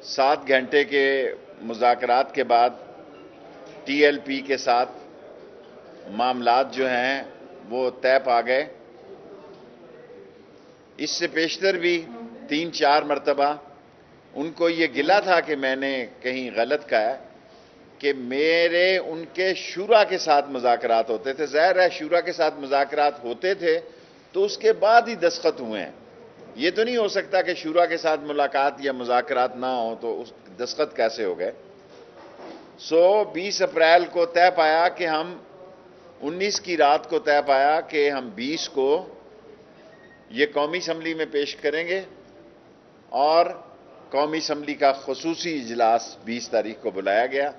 7 گھنٹے کے مذاکرات کے بعد ٹی ایل پی کے ساتھ معاملات جو ہیں وہ طے پا گئے۔ اس سے پیشتر بھی 3-4 مرتبہ ان کو یہ گلہ تھا کہ میں نے کہیں غلط کہا کہ میرے ان کے شورا کے ساتھ مذاکرات ہوتے تھے۔ ظاہر ہے شورا کے ساتھ مذاکرات ہوتے تھے تو اس کے بعد ہی دستخط ہوئے ہیں۔ یہ تو نہیں ہو سکتا کہ شورا کے ساتھ ملاقات یا مذاکرات نہ ہوں تو اس دستخط کیسے ہو گئے۔ 20 اپریل کو طے پایا کہ ہم 19 کی رات کو طے پایا کہ ہم 20 کو یہ قومی اسمبلی میں پیش کریں گے اور قومی اسمبلی کا خصوصی اجلاس 20 تاریخ کو بلایا گیا،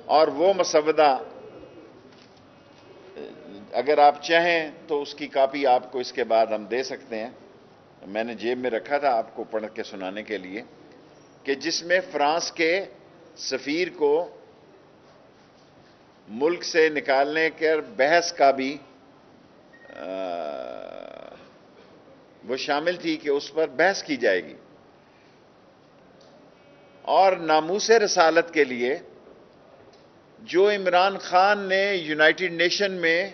اور وہ مسودہ اگر آپ چاہیں تو اس کی کاپی آپ کو اس کے بعد ہم دے سکتے ہیں۔ میں نے جیب میں رکھا تھا آپ کو پڑھ کے سنانے کے لیے، کہ جس میں فرانس کے سفیر کو ملک سے نکالنے کے بحث کا بھی وہ شامل تھی کہ اس پر بحث کی جائے گی، اور ناموس رسالت کے لیے جو عمران خان نے یونائٹڈ نیشن میں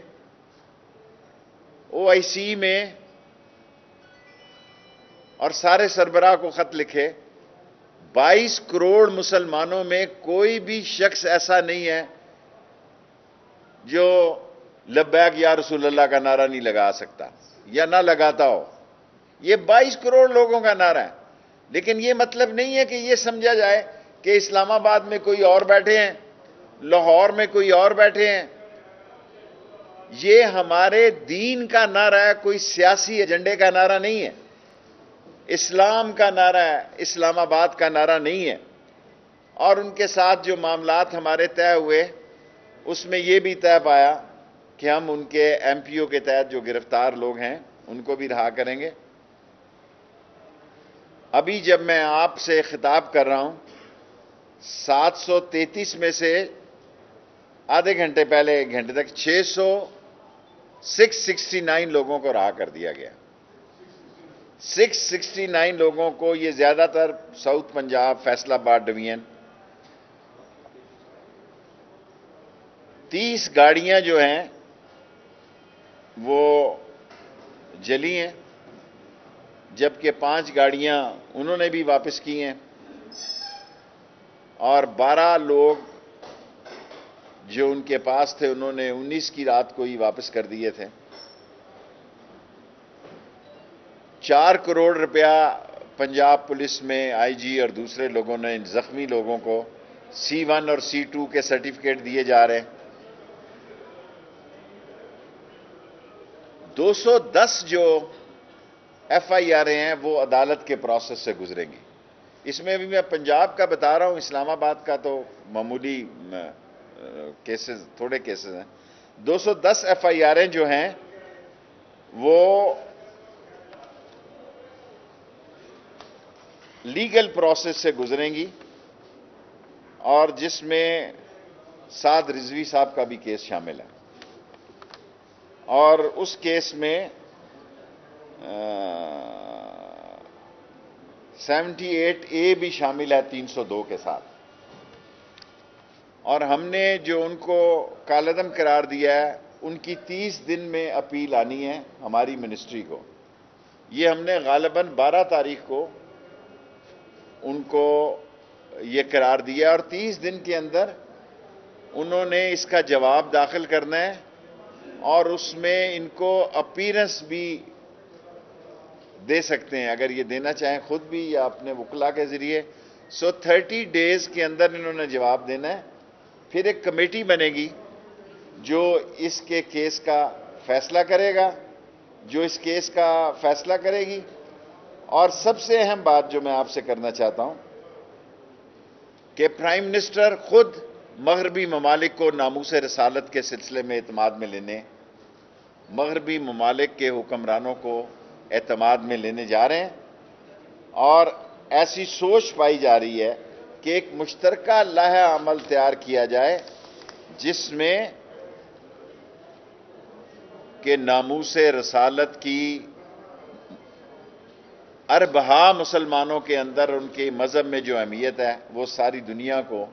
OIC میں اور سارے سربراہ کو خط لکھے، 22 کروڑ مسلمانوں میں کوئی بھی شخص ایسا نہیں ہے جو لبیک یا رسول اللہ کا نعرہ نہیں لگا سکتا یا نہ لگاتا ہو۔ یہ 22 کروڑ لوگوں کا نعرہ ہے، لیکن یہ مطلب نہیں ہے کہ یہ سمجھا جائے کہ اسلام آباد میں کوئی اور بیٹھے ہیں، لاہور میں کوئی اور بیٹھے ہیں۔ یہ ہمارے دین کا نعرہ ہے، کوئی سیاسی ایجنڈے کا نعرہ نہیں ہے، اسلام کا نعرہ ہے، اسلام آباد کا نعرہ نہیں ہے۔ اور ان کے ساتھ جو معاملات ہمارے طے ہوئے اس میں یہ بھی طے پایا کہ ہم ان کے MPO کے تحت جو گرفتار لوگ ہیں ان کو بھی رہا کریں گے۔ ابھی جب میں آپ سے خطاب کر رہا ہوں 733 میں سے آدھے گھنٹے پہلے 1 گھنٹے تک 669 لوگوں کو رہا کر دیا گیا۔ 669 لوگوں کو، یہ زیادہ تر ساؤتھ پنجاب، فیصل آباد ڈویژن۔ 30 گاڑیاں جو ہیں وہ جلی ہیں، جبکہ 5 گاڑیاں انہوں نے بھی واپس کی ہیں، اور 12 لوگ جو ان کے پاس تھے انہوں نے 19 کی رات کو ہی واپس کر دیے تھے۔ 4 کروڑ روپیہ پنجاب پولیس میں IG اور دوسرے لوگوں نے زخمی لوگوں کو C1 اور C2 کے سرٹیفکیٹ دیے جا رہے ہیں۔ 210 جو FIR ہیں وہ عدالت کے پروسیس سے گزریں گی۔ اس میں بھی میں پنجاب کا بتا رہا ہوں، اسلام آباد کا تو معمولی کیسز، تھوڑے کیسز ہیں۔ 210 FIR جو ہیں وہ لیگل پروسیس سے گزریں گی، اور جس میں سعد رضوی صاحب کا بھی کیس شامل ہے، اور اس کیس میں 78A بھی شامل ہے 302 کے ساتھ۔ اور ہم نے جو ان کو کالعدم قرار دیا ہے ان کی 30 دن میں اپیل آنی ہے ہماری منسٹری کو۔ یہ ہم نے غالباً 12 تاریخ کو ان کو یہ قرار دیا، اور 30 دن کے اندر انہوں نے اس کا جواب داخل کرنا ہے، اور اس میں ان کو اپیرنس بھی دے سکتے ہیں اگر یہ دینا چاہیں خود بھی یا اپنے وکلاء کے ذریعے۔ 30 ڈیز کے اندر انہوں نے جواب دینا ہے۔ پھر ایک کمیٹی بنے گی جو اس کے کیس کا فیصلہ کرے گا، اور سب سے اہم بات جو میں آپ سے کرنا چاہتا ہوں کہ پرائم منسٹر خود مغربی ممالک کو ناموس رسالت کے سلسلے میں اعتماد میں لینے، مغربی ممالک کے حکمرانوں کو اعتماد میں لینے جا رہے ہیں، اور ایسی سوچ پائی جا رہی ہے کہ ایک مشترکہ لائحہ عمل تیار کیا جائے جس میں کہ ناموس رسالت کی اربہا مسلمانوں کے اندر ان کے مذہب میں جو اہمیت ہے وہ ساری دنیا کو،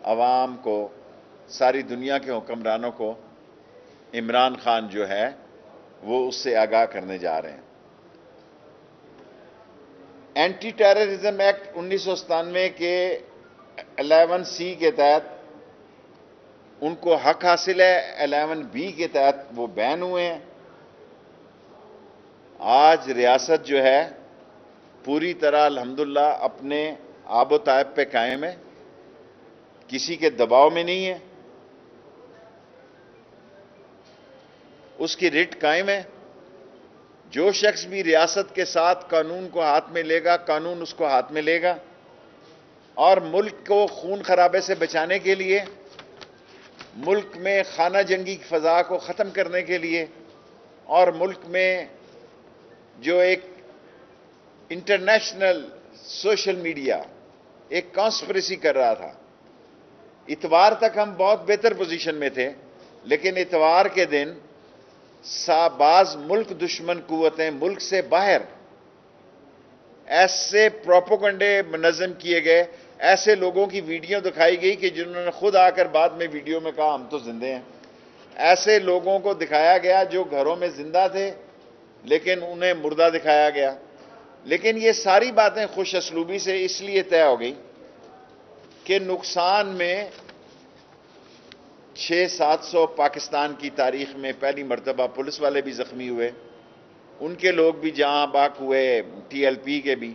عوام کو، ساری دنیا کے حکمرانوں کو عمران خان جو ہے وہ اس سے آگاہ کرنے جا رہے ہیں۔ اینٹی ٹیررزم ایکٹ 1997 کے 11C کے تحت ان کو حق حاصل ہے، 11B کے تحت وہ بین ہوئے ہیں۔ آج ریاست جو ہے پوری طرح الحمدللہ اپنے آب و تاب پہ قائم ہے، کسی کے دباؤ میں نہیں ہے، اس کی رٹ قائم ہے۔ جو شخص بھی ریاست کے ساتھ قانون کو ہاتھ میں لے گا، قانون اس کو ہاتھ میں لے گا، اور ملک کو خون خرابے سے بچانے کے لیے، ملک میں خانہ جنگی کی فضا کو ختم کرنے کے لیے، اور ملک میں جو ایک انٹرنیشنل سوشل میڈیا ایک کانسپریسی کر رہا تھا، اتوار تک ہم بہت بہتر پوزیشن میں تھے، لیکن اتوار کے دن بعض ملک دشمن قوتیں ملک سے باہر ایسے پروپیگنڈے منظم کیے گئے، ایسے لوگوں کی ویڈیو دکھائی گئی کہ جنہوں نے خود آ کر بعد میں ویڈیو میں کہا ہم تو زندے ہیں۔ ایسے لوگوں کو دکھایا گیا جو گھروں میں زندہ تھے لیکن انہیں مردہ دکھایا گیا۔ لیکن یہ ساری باتیں خوش اسلوبی سے اس لیے طے ہو گئی کہ نقصان میں 600-700 پاکستان کی تاریخ میں پہلی مرتبہ پولیس والے بھی زخمی ہوئے، ان کے لوگ بھی جہاں باق ہوئے، TLP کے بھی،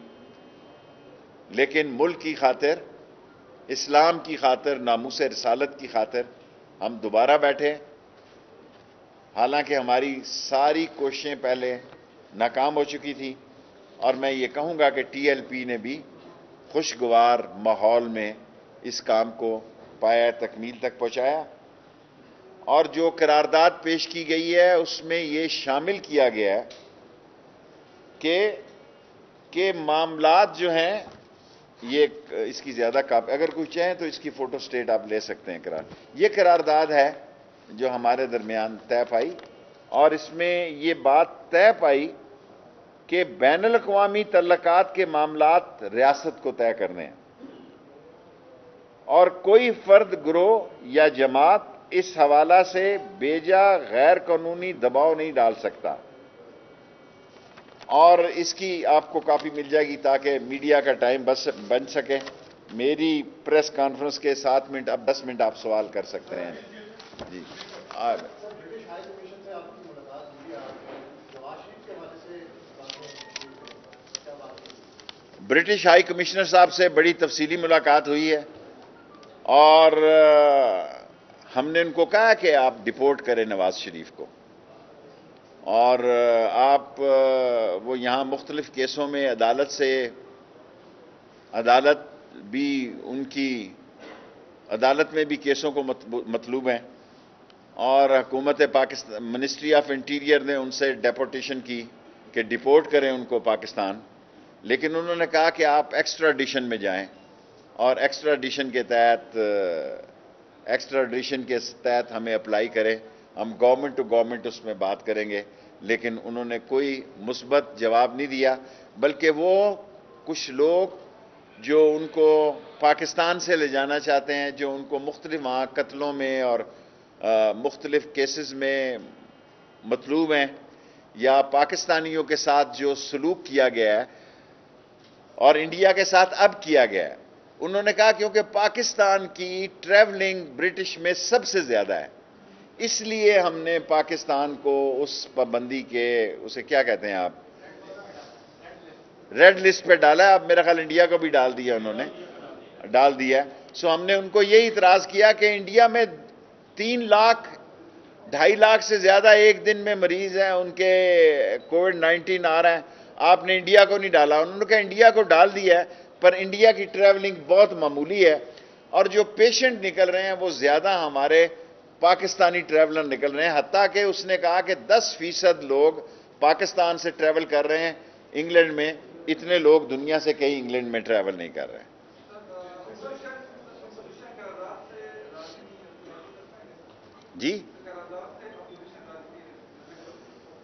لیکن ملک کی خاطر، اسلام کی خاطر، ناموس رسالت کی خاطر ہم دوبارہ بیٹھے، حالانکہ ہماری ساری کوششیں پہلے ناکام ہو چکی تھی۔ اور میں یہ کہوں گا کہ TLP نے بھی خوشگوار ماحول میں اس کام کو پایا تکمیل تک پہنچایا، اور جو قرارداد پیش کی گئی ہے اس میں یہ شامل کیا گیا ہے کہ معاملات جو ہیں یہ اس کی زیادہ اگر کوئی چاہیں تو اس کی فوٹو سٹیٹ آپ لے سکتے ہیں۔ یہ قرارداد ہے جو ہمارے درمیان طے پائی، اور اس میں یہ بات طے پائی کہ بین الاقوامی تعلقات کے معاملات ریاست کو طے کرنے ہیں، اور کوئی فرد، گروہ یا جماعت اس حوالہ سے بیجا غیر قانونی دباؤ نہیں ڈال سکتا۔ اور اس کی آپ کو کاپی مل جائے گی تاکہ میڈیا کا ٹائم بن سکے۔ میری پریس کانفرنس کے 7 منٹ، اب 10 منٹ آپ سوال کر سکتے ہیں۔ جی برٹش ہائی کمشنر صاحب سے بڑی تفصیلی ملاقات ہوئی ہے، اور ہم نے ان کو کہا کہ آپ ڈپورٹ کریں نواز شریف کو، اور آپ وہ یہاں مختلف کیسوں میں عدالت بھی ان کی عدالت میں بھی کیسوں کو مطلوب ہیں، اور حکومت پاکستان، منسٹری آف انٹیریئر نے ان سے ڈیپورٹیشن کی کہ ڈپورٹ کریں ان کو پاکستان، لیکن انہوں نے کہا کہ آپ ایکسٹراڈیشن میں جائیں، اور ایکسٹراڈیشن کے تحت ہمیں اپلائی کریں، ہم گورنمنٹ ٹو گورنمنٹ اس میں بات کریں گے۔ لیکن انہوں نے کوئی مثبت جواب نہیں دیا، بلکہ وہ کچھ لوگ جو ان کو پاکستان سے لے جانا چاہتے ہیں، جو ان کو مختلف وہاں قتلوں میں اور مختلف کیسز میں مطلوب ہیں، یا پاکستانیوں کے ساتھ جو سلوک کیا گیا ہے اور انڈیا کے ساتھ اب کیا گیا ہے، انہوں نے کہا کیونکہ پاکستان کی ٹریولنگ برٹش میں سب سے زیادہ ہے، اس لیے ہم نے پاکستان کو اس پابندی کے، اسے کیا کہتے ہیں آپ، ریڈ لسٹ پہ ڈالا ہے۔ اب میرا خیال انڈیا کو بھی ڈال دیا، انہوں نے ڈال دیا۔ سو ہم نے ان کو یہی اعتراض کیا کہ انڈیا میں 3 لاکھ 2.5 لاکھ سے زیادہ ایک دن میں مریض ہیں، ان کے کووڈ-19 آ رہا ہے، آپ نے انڈیا کو نہیں ڈالا۔ انہوں نے کہا انڈیا کو ڈال دیا ہے، پر انڈیا کی ٹریولنگ بہت معمولی ہے، اور جو پیشنٹ نکل رہے ہیں وہ زیادہ ہمارے پاکستانی ٹریولر نکل رہے ہیں، حتیٰ کہ اس نے کہا کہ 10% لوگ پاکستان سے ٹریول کر رہے ہیں انگلینڈ میں، اتنے لوگ دنیا سے کہیں انگلینڈ میں ٹریول نہیں کر رہے ہیں۔ جی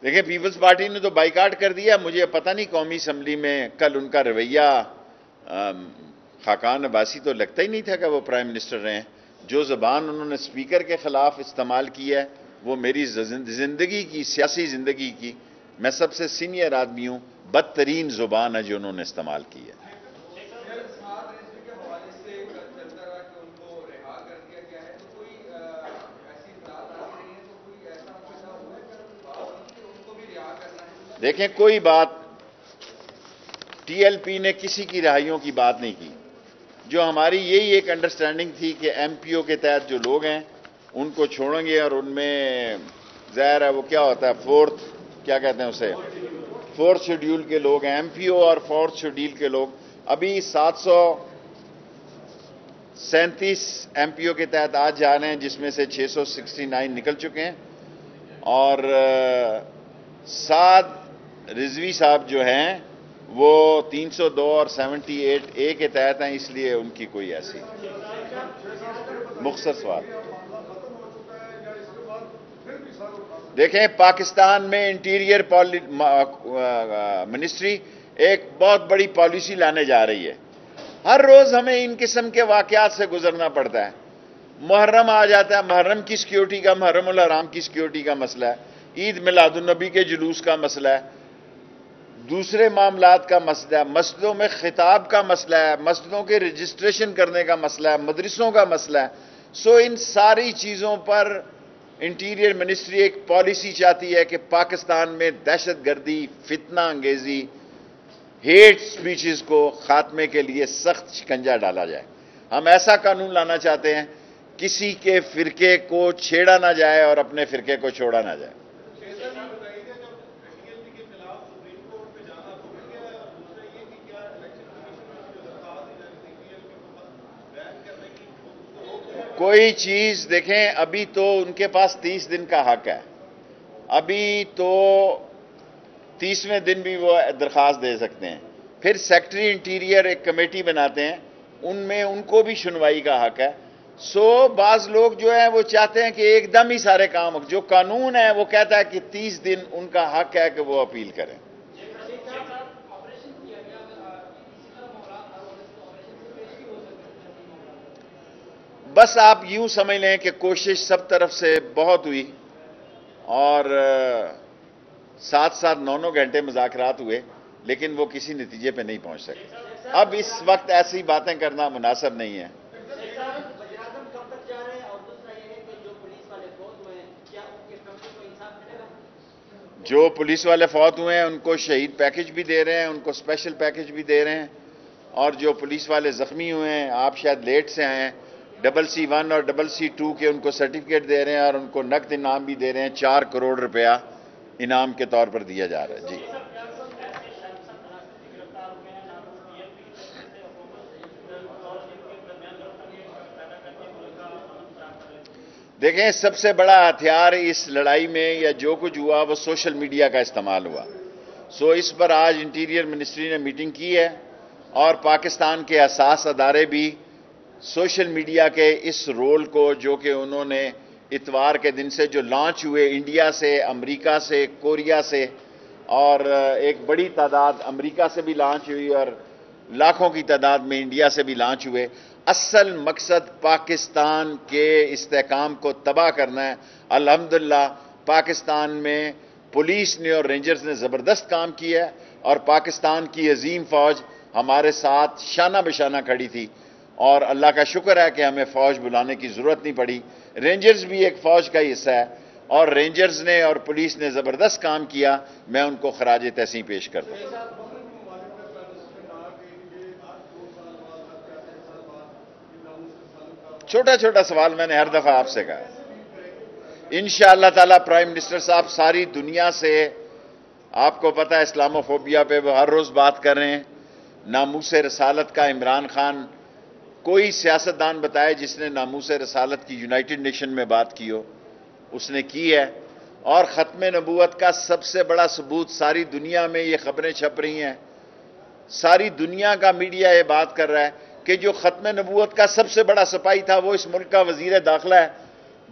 دیکھیں پیپلز پارٹی نے تو بائیکاٹ کر دیا. مجھے پتہ نہیں قومی اسمبلی میں کل ان کا رویہ خاقان عباسی تو لگتا ہی نہیں تھا کہ وہ پرائم منسٹر رہے ہیں. جو زبان انہوں نے اسپیکر کے خلاف استعمال کی ہے وہ میری زندگی کی, سیاسی زندگی کی, میں سب سے سینئر آدمی ہوں, بدترین زبان ہے جو انہوں نے استعمال کی ہے. دیکھیں کوئی بات ٹی ایل پی نے کسی کی رہائیوں کی بات نہیں کی. جو ہماری یہی ایک انڈرسٹینڈنگ تھی کہ ایم پی او کے تحت جو لوگ ہیں ان کو چھوڑیں گے, اور ان میں ظاہر ہے وہ کیا ہوتا ہے کیا کہتے ہیں اسے, فورتھ شیڈیول کے لوگ ہیں ایم پی او, اور فورتھ شیڈیول کے لوگ ابھی 737 ایم پی او کے تحت آج جا رہے ہیں, جس میں سے 669 نکل چکے ہیں, اور 7 رضوی صاحب جو ہیں وہ 302 اور 78 اے کے تحت ہیں, اس لیے ان کی کوئی ایسی مختصر سوال. دیکھیں پاکستان میں انٹیریئر منسٹری ایک بہت بڑی پالیسی لانے جا رہی ہے. ہر روز ہمیں ان قسم کے واقعات سے گزرنا پڑتا ہے. محرم آ جاتا ہے, محرم کی سیکیورٹی کا, محرم الحرام کی سیکیورٹی کا مسئلہ ہے, عید میلاد النبی کے جلوس کا مسئلہ ہے, دوسرے معاملات کا مسئلہ ہے, مسجدوں میں خطاب کا مسئلہ ہے, مسجدوں کے رجسٹریشن کرنے کا مسئلہ ہے, مدرسوں کا مسئلہ ہے. ان ساری چیزوں پر انٹیریئر منسٹری ایک پالیسی چاہتی ہے کہ پاکستان میں دہشت گردی, فتنہ انگیزی, ہیٹ سپیچز کو خاتمے کے لیے سخت شکنجہ ڈالا جائے. ہم ایسا قانون لانا چاہتے ہیں کسی کے فرقے کو چھیڑا نہ جائے اور اپنے فرقے کو چھوڑا نہ جائے. کوئی چیز دیکھیں, ابھی تو ان کے پاس 30 دن کا حق ہے, ابھی تو 30ویں دن بھی وہ درخواست دے سکتے ہیں. پھر سیکٹری انٹیریئر ایک کمیٹی بناتے ہیں, ان میں ان کو بھی سنوائی کا حق ہے. بعض لوگ جو ہیں وہ چاہتے ہیں کہ ایک دم ہی سارے کام, جو قانون ہے وہ کہتا ہے کہ 30 دن ان کا حق ہے کہ وہ اپیل کریں. بس آپ یوں سمجھ لیں کہ کوشش سب طرف سے بہت ہوئی, اور 7 9 گھنٹے مذاکرات ہوئے, لیکن وہ کسی نتیجے پہ نہیں پہنچ سکے. اب اس وقت ایسی باتیں کرنا مناسب نہیں ہے. جو پولیس والے فوت ہوئے ہیں ان کو شہید پیکج بھی دے رہے ہیں, ان کو اسپیشل پیکج بھی دے رہے ہیں, اور جو پولیس والے زخمی ہوئے ہیں, آپ شاید لیٹ سے آئے ہیں, CC1 اور CC2 کے ان کو سرٹیفکیٹ دے رہے ہیں, اور ان کو نقد انعام بھی دے رہے ہیں. 4 کروڑ روپیہ انعام کے طور پر دیا جا رہا ہے. جی دیکھیں, سب سے بڑا ہتھیار اس لڑائی میں یا جو کچھ ہوا وہ سوشل میڈیا کا استعمال ہوا. اس پر آج انٹیریئر منسٹری نے میٹنگ کی ہے, اور پاکستان کے حساس ادارے بھی سوشل میڈیا کے اس رول کو, جو کہ انہوں نے اتوار کے دن سے جو لانچ ہوئے انڈیا سے, امریکہ سے, کوریا سے, اور ایک بڑی تعداد امریکہ سے بھی لانچ ہوئی, اور لاکھوں کی تعداد میں انڈیا سے بھی لانچ ہوئے. اصل مقصد پاکستان کے استحکام کو تباہ کرنا ہے. الحمدللہ پاکستان میں پولیس نے اور رینجرز نے زبردست کام کیا ہے, اور پاکستان کی عظیم فوج ہمارے ساتھ شانہ بشانہ کھڑی تھی, اور اللہ کا شکر ہے کہ ہمیں فوج بلانے کی ضرورت نہیں پڑی. رینجرز بھی ایک فوج کا حصہ ہے, اور رینجرز نے اور پولیس نے زبردست کام کیا. میں ان کو خراج تحسین پیش کرتا ہوں. چھوٹا چھوٹا سوال میں نے ہر دفعہ آپ سے کہا. انشاءاللہ تعالی پرائم منسٹر صاحب ساری دنیا سے, آپ کو پتہ ہے اسلامو فوبیا پہ وہ ہر روز بات کر رہے ہیں. ناموس رسالت کا عمران خان, کوئی سیاستدان بتائے جس نے ناموس رسالت کی یونائٹڈ نیشن میں بات کی ہو, اس نے کی ہے. اور ختم نبوت کا سب سے بڑا ثبوت, ساری دنیا میں یہ خبریں چھپ رہی ہیں, ساری دنیا کا میڈیا یہ بات کر رہا ہے کہ جو ختم نبوت کا سب سے بڑا سپاہی تھا وہ اس ملک کا وزیر داخلہ ہے.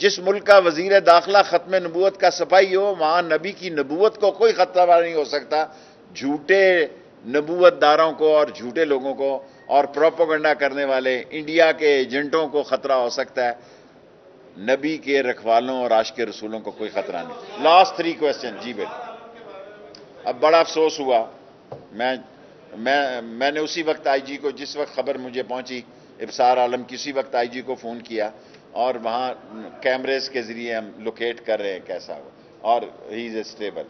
جس ملک کا وزیر داخلہ ختم نبوت کا سپاہی ہو، وہاں نبی کی نبوت کو کوئی خطرہ نہیں ہو سکتا. جھوٹے نبوت داروں کو اور جھوٹے لوگوں کو اور پروپیگنڈا کرنے والے انڈیا کے ایجنٹوں کو خطرہ ہو سکتا ہے، نبی کے رکھوالوں اور عاشق رسولوں کو کوئی خطرہ نہیں. Last 3 question. جی بیٹا. اب بڑا افسوس ہوا، میں نے اسی وقت آئی جی کو، جس وقت خبر مجھے پہنچی ابصار عالم کی، اسی وقت آئی جی کو فون کیا اور وہاں کیمریز کے ذریعے ہم لوکیٹ کر رہے ہیں کیسا ہو، اور ہی از اسٹیبل.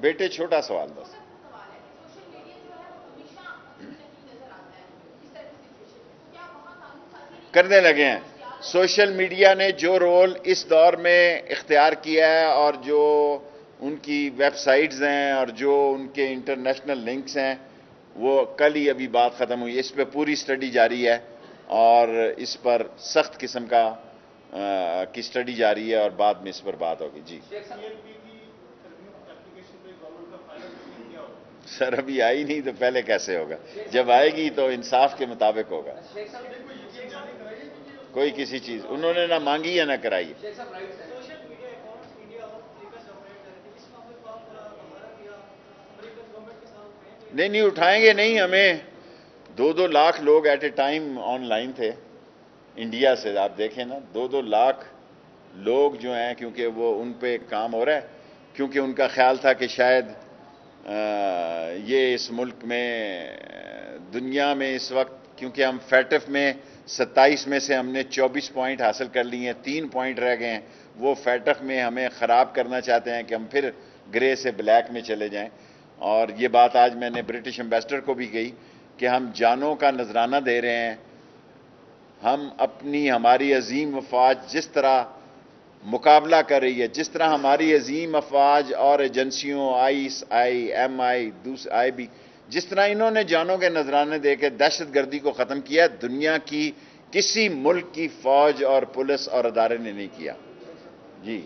بیٹے چھوٹا سوال بس. کرنے لگے ہیں. سوشل میڈیا نے جو رول اس دور میں اختیار کیا ہے اور جو ان کی ویب سائٹس ہیں اور جو ان کے انٹرنیشنل لنکس ہیں، وہ کل ہی ابھی بات ختم ہوئی. اس پہ پوری سٹڈی جاری ہے اور اس پر سخت قسم کی سٹڈی جاری ہے اور بعد میں اس پر بات ہوگی. جی سر ابھی آئی نہیں تو پہلے کیسے ہوگا؟ جب آئے گی تو انصاف کے مطابق ہوگا. کوئی کسی چیز انہوں نے نہ مانگی ہے نہ کرائی. نہیں اٹھائیں گے نہیں. ہمیں 2 لاکھ لوگ at a time online تھے انڈیا سے. آپ دیکھیں نا 2 لاکھ لوگ جو ہیں، کیونکہ وہ ان پہ کام ہو رہا ہے، کیونکہ ان کا خیال تھا کہ شاید یہ اس ملک میں دنیا میں اس وقت، کیونکہ ہم فیٹف میں 27 میں سے ہم نے 24 پوائنٹ حاصل کر لی ہیں، 3 پوائنٹ رہ گئے ہیں. وہ فیٹف میں ہمیں خراب کرنا چاہتے ہیں کہ ہم پھر گرے سے بلیک میں چلے جائیں. اور یہ بات آج میں نے برٹش ایمبیسڈر کو بھی کہی کہ ہم جانوں کا نذرانہ دے رہے ہیں. ہم ہماری عظیم افواج جس طرح مقابلہ کر رہی ہے، جس طرح ہماری عظیم افواج اور ایجنسیوں ایم آئی بی، جس طرح انہوں نے جانوں کے نذرانے دے کے دہشت گردی کو ختم کیا، دنیا کی کسی ملک کی فوج اور پولیس اور ادارے نے نہیں کیا. جی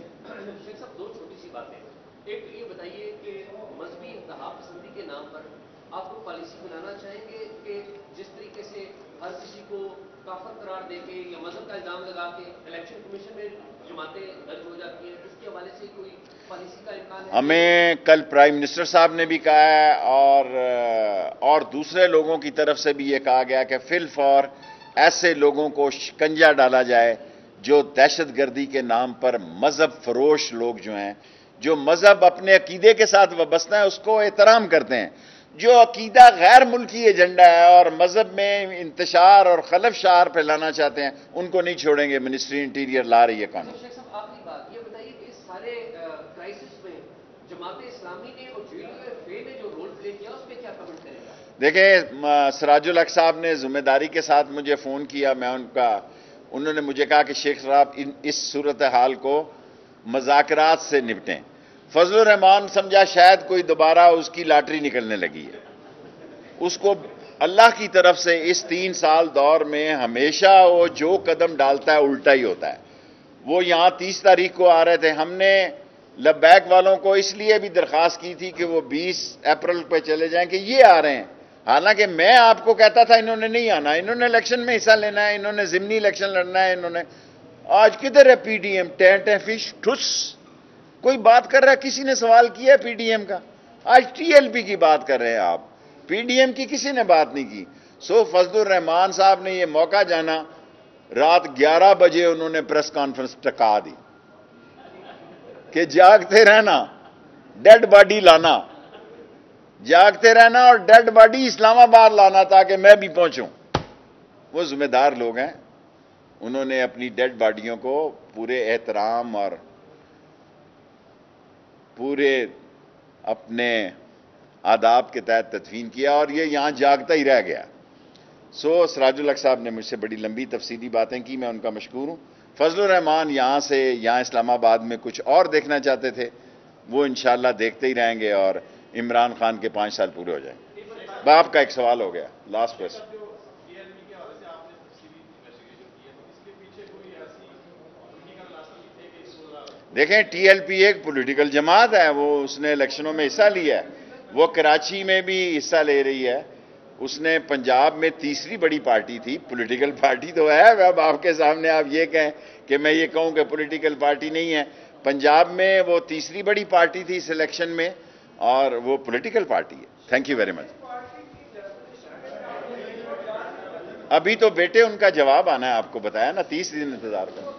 شیخ صاحب 2 چھوٹی سی باتیں. ایک یہ بتائیے کہ مذہبی انتہا پسندی کے نام پر آپ کو پالیسی بنانا چاہیں گے کہ جس طریقے سے ہر کسی کو کافر قرار دے کے یا مذہب کا الزام لگا کے الیکشن کمیشن میں جماعتیں درج ہو جاتی ہیں، اس کے حوالے سے کوئی پالیسی کا امکان ہے؟ ہمیں کل پرائم منسٹر صاحب نے بھی کہا ہے اور دوسرے لوگوں کی طرف سے بھی یہ کہا گیا کہ فی الفور ایسے لوگوں کو شکنجہ ڈالا جائے جو دہشت گردی کے نام پر مذہب فروش لوگ جو ہیں، جو مذہب اپنے عقیدے کے ساتھ وابستہ ہیں اس کو احترام کرتے ہیں. جو عقیدہ غیر ملکی ایجنڈا ہے اور مذہب میں انتشار اور خلف شعار پھیلانا چاہتے ہیں، ان کو نہیں چھوڑیں گے. منسٹری انٹیریئر لا رہی ہے قانون. شیخ صاحب آخری بات یہ بتائیے کہ اس سارے کرائسس میں جماعت اسلامی نے اور JUF نے جو رول پلے کیا اس پہ کیا کمنٹ کریں گا؟ دیکھیں سراج الحق صاحب نے ذمہ داری کے ساتھ مجھے فون کیا. انہوں نے مجھے کہا کہ شیخ صاحب اس صورتحال کو مذاکرات سے نپٹیں. فضل الرحمان سمجھا شاید کوئی دوبارہ اس کی لاٹری نکلنے لگی ہے. اس کو اللہ کی طرف سے اس 3 سال دور میں ہمیشہ وہ جو قدم ڈالتا ہے الٹا ہی ہوتا ہے. وہ یہاں 30 تاریخ کو آ رہے تھے. ہم نے لبیک والوں کو اس لیے بھی درخواست کی تھی کہ وہ 20 اپریل پہ چلے جائیں کہ یہ آ رہے ہیں. حالانکہ میں آپ کو کہتا تھا انہوں نے نہیں آنا، انہوں نے الیکشن میں حصہ لینا ہے، انہوں نے ضمنی الیکشن لڑنا ہے. انہوں نے آج کدھر ہے پی ڈی ایم؟ ٹینٹ فش ٹھس کوئی بات کر رہا ہے؟ کسی نے سوال کیا ہے پی ڈی ایم کا؟ آج ٹی ایل پی کی بات کر رہے ہیں آپ، پی ڈی ایم کی کسی نے بات نہیں کی. فضل الرحمان صاحب نے یہ موقع جانا، رات 11 بجے انہوں نے پریس کانفرنس ٹکا دی کہ جاگتے رہنا، ڈیڈ باڈی لانا، جاگتے رہنا اور ڈیڈ باڈی اسلام آباد لانا تاکہ میں بھی پہنچوں. وہ ذمہ دار لوگ ہیں، انہوں نے اپنی ڈیڈ باڈیوں کو پورے احترام اور پورے اپنے آداب کے تحت تدفین کیا اور یہ یہاں جاگتا ہی رہ گیا. سراج الحق صاحب نے مجھ سے بڑی لمبی تفصیلی باتیں کی، میں ان کا مشکور ہوں. فضل الرحمان یہاں اسلام آباد میں کچھ اور دیکھنا چاہتے تھے، وہ انشاءاللہ دیکھتے ہی رہیں گے اور عمران خان کے 5 سال پورے ہو جائیں گے. آپ کا ایک سوال ہو گیا، لاسٹ کوسچن. دیکھیں ٹی ایل پی ایک پولیٹیکل جماعت ہے، وہ اس نے الیکشنوں میں حصہ لیا ہے، وہ کراچی میں بھی حصہ لے رہی ہے اس نے پنجاب میں تیسری بڑی پارٹی تھی، پولیٹیکل پارٹی تو ہے، اب آپ کے سامنے آپ یہ کہیں کہ میں یہ کہوں کہ پولیٹیکل پارٹی نہیں ہے، پنجاب میں وہ تیسری بڑی پارٹی تھی اس الیکشن میں، اور وہ پولیٹیکل پارٹی ہے. Thank you very much. ابھی تو بیٹے ان کا جواب آنا ہے، آپ کو بتایا نا، 30 دن انتظار کرنا.